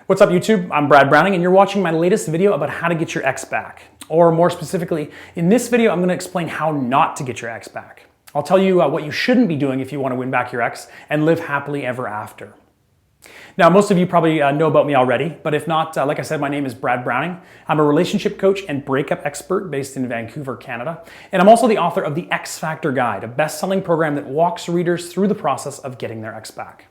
What's up YouTube? I'm Brad Browning and you're watching my latest video about how to get your ex back. Or more specifically, in this video I'm going to explain how not to get your ex back. I'll tell you what you shouldn't be doing if you want to win back your ex and live happily ever after. Now, most of you probably know about me already, but if not, like I said, my name is Brad Browning. I'm a relationship coach and breakup expert based in Vancouver, Canada. And I'm also the author of the X Factor Guide, a best-selling program that walks readers through the process of getting their ex back.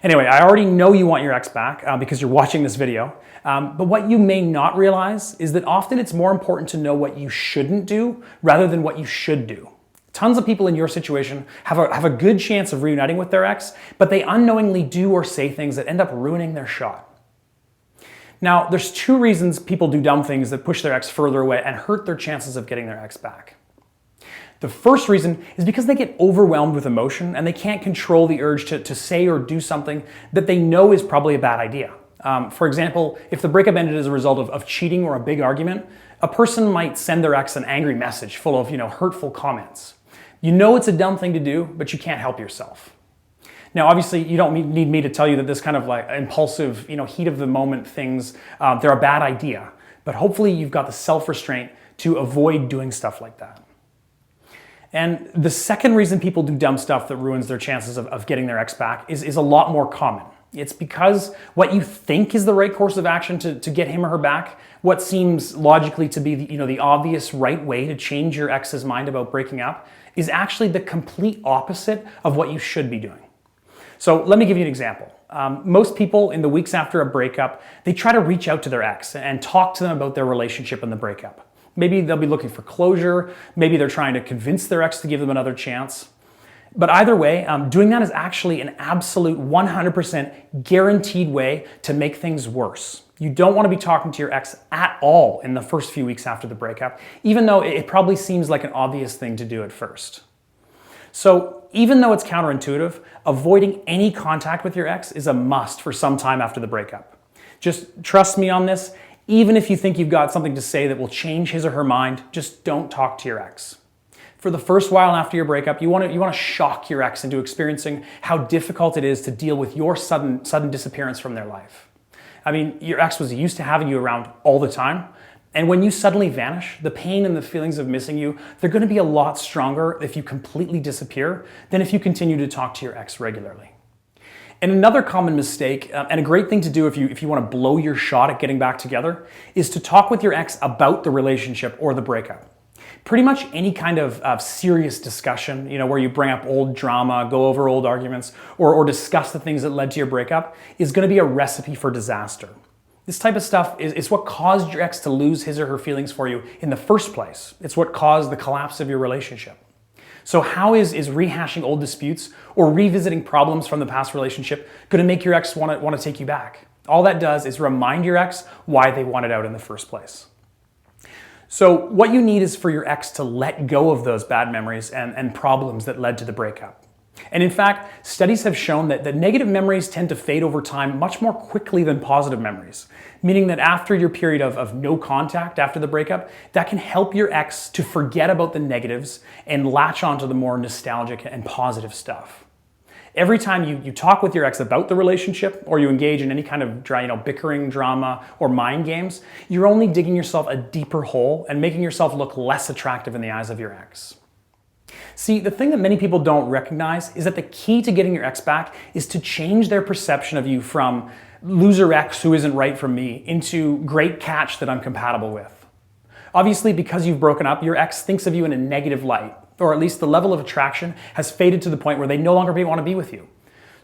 Anyway, I already know you want your ex back because you're watching this video. But what you may not realize is that often it's more important to know what you shouldn't do rather than what you should do. Tons of people in your situation have a good chance of reuniting with their ex, but they unknowingly do or say things that end up ruining their shot. Now, there's two reasons people do dumb things that push their ex further away and hurt their chances of getting their ex back. The first reason is because they get overwhelmed with emotion and they can't control the urge to say or do something that they know is probably a bad idea. For example, if the breakup ended as a result of cheating or a big argument, a person might send their ex an angry message full of, hurtful comments. You know it's a dumb thing to do, but you can't help yourself. Now, obviously, you don't need me to tell you that this kind of like impulsive, heat of the moment things, they're a bad idea. But hopefully you've got the self-restraint to avoid doing stuff like that. And the second reason people do dumb stuff that ruins their chances of getting their ex back is a lot more common. It's because what you think is the right course of action to get him or her back, what seems logically to be the obvious right way to change your ex's mind about breaking up, is actually the complete opposite of what you should be doing. So let me give you an example. Most people in the weeks after a breakup, they try to reach out to their ex and talk to them about their relationship and the breakup. Maybe they'll be looking for closure. Maybe they're trying to convince their ex to give them another chance. But either way, doing that is actually an absolute 100% guaranteed way to make things worse. You don't want to be talking to your ex at all in the first few weeks after the breakup, even though it probably seems like an obvious thing to do at first. So even though it's counterintuitive, avoiding any contact with your ex is a must for some time after the breakup. Just trust me on this. Even if you think you've got something to say that will change his or her mind, just don't talk to your ex. For the first while after your breakup, you want to shock your ex into experiencing how difficult it is to deal with your sudden disappearance from their life. I mean, your ex was used to having you around all the time, and when you suddenly vanish, the pain and the feelings of missing you, they're going to be a lot stronger if you completely disappear than if you continue to talk to your ex regularly. And another common mistake, and a great thing to do if you want to blow your shot at getting back together, is to talk with your ex about the relationship or the breakup. Pretty much any kind of serious discussion, where you bring up old drama, go over old arguments, or discuss the things that led to your breakup, is going to be a recipe for disaster. This type of stuff is what caused your ex to lose his or her feelings for you in the first place. It's what caused the collapse of your relationship. So how is rehashing old disputes or revisiting problems from the past relationship going to make your ex want to take you back? All that does is remind your ex why they wanted out in the first place. So what you need is for your ex to let go of those bad memories and problems that led to the breakup. And in fact, studies have shown that negative memories tend to fade over time much more quickly than positive memories, meaning that after your period of no contact after the breakup, that can help your ex to forget about the negatives and latch onto the more nostalgic and positive stuff. Every time you talk with your ex about the relationship or you engage in any kind of bickering drama or mind games, you're only digging yourself a deeper hole and making yourself look less attractive in the eyes of your ex. See, the thing that many people don't recognize is that the key to getting your ex back is to change their perception of you from loser ex who isn't right for me into great catch that I'm compatible with. Obviously, because you've broken up, your ex thinks of you in a negative light, or at least the level of attraction has faded to the point where they no longer want to be with you.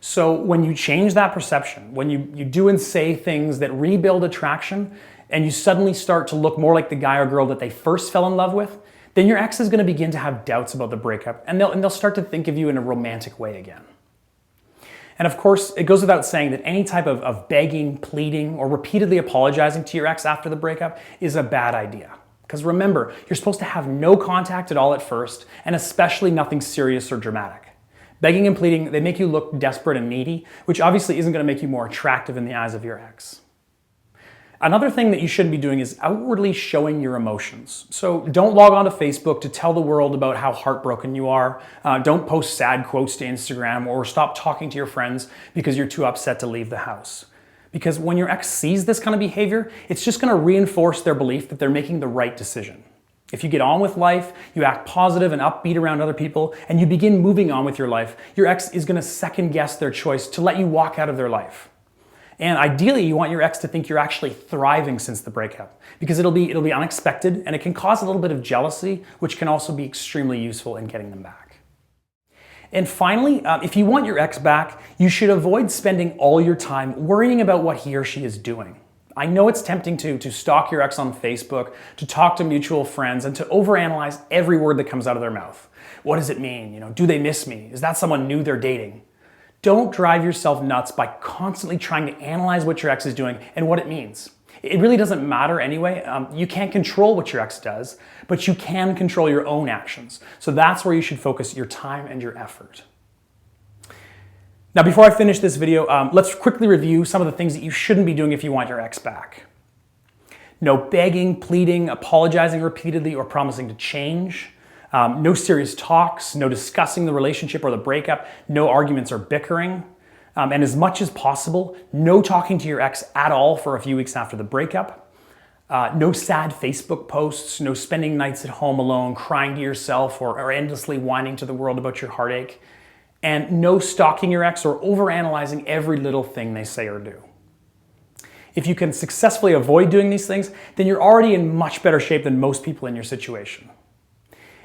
So when you change that perception, when you do and say things that rebuild attraction, and you suddenly start to look more like the guy or girl that they first fell in love with, then your ex is going to begin to have doubts about the breakup, and they'll start to think of you in a romantic way again. And of course, it goes without saying that any type of begging, pleading, or repeatedly apologizing to your ex after the breakup is a bad idea. Because remember, you're supposed to have no contact at all at first, and especially nothing serious or dramatic. Begging and pleading, they make you look desperate and needy, which obviously isn't going to make you more attractive in the eyes of your ex. Another thing that you shouldn't be doing is outwardly showing your emotions. So don't log on to Facebook to tell the world about how heartbroken you are. Don't post sad quotes to Instagram or stop talking to your friends because you're too upset to leave the house. Because when your ex sees this kind of behavior, it's just going to reinforce their belief that they're making the right decision. If you get on with life, you act positive and upbeat around other people, and you begin moving on with your life, your ex is going to second guess their choice to let you walk out of their life. And ideally, you want your ex to think you're actually thriving since the breakup, because it'll be unexpected, and it can cause a little bit of jealousy, which can also be extremely useful in getting them back. And finally, if you want your ex back, you should avoid spending all your time worrying about what he or she is doing. I know it's tempting to stalk your ex on Facebook, to talk to mutual friends, and to overanalyze every word that comes out of their mouth. What does it mean? Do they miss me? Is that someone new they're dating? Don't drive yourself nuts by constantly trying to analyze what your ex is doing and what it means. It really doesn't matter anyway. You can't control what your ex does, but you can control your own actions. So that's where you should focus your time and your effort. Now, before I finish this video, let's quickly review some of the things that you shouldn't be doing if you want your ex back. No begging, pleading, apologizing repeatedly, or promising to change. No serious talks, no discussing the relationship or the breakup, no arguments or bickering. And as much as possible, no talking to your ex at all for a few weeks after the breakup. No sad Facebook posts, no spending nights at home alone, crying to yourself or endlessly whining to the world about your heartache. And no stalking your ex or overanalyzing every little thing they say or do. If you can successfully avoid doing these things, then you're already in much better shape than most people in your situation.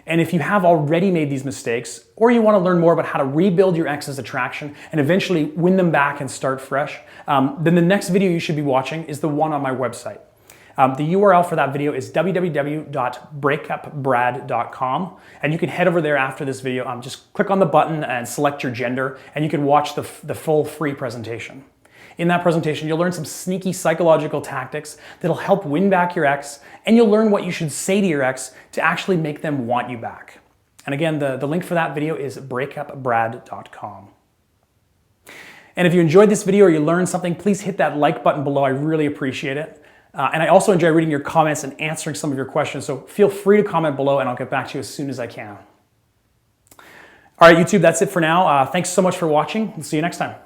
And if you have already made these mistakes, or you want to learn more about how to rebuild your ex's attraction and eventually win them back and start fresh, then the next video you should be watching is the one on my website. The URL for that video is www.breakupbrad.com, and you can head over there after this video. Just click on the button and select your gender, and you can watch the full free presentation. In that presentation, you'll learn some sneaky psychological tactics that'll help win back your ex, and you'll learn what you should say to your ex to actually make them want you back. And again, the link for that video is breakupbrad.com. And if you enjoyed this video or you learned something, please hit that like button below. I really appreciate it. And I also enjoy reading your comments and answering some of your questions, so feel free to comment below and I'll get back to you as soon as I can. All right, YouTube, that's it for now. Thanks so much for watching. We'll see you next time.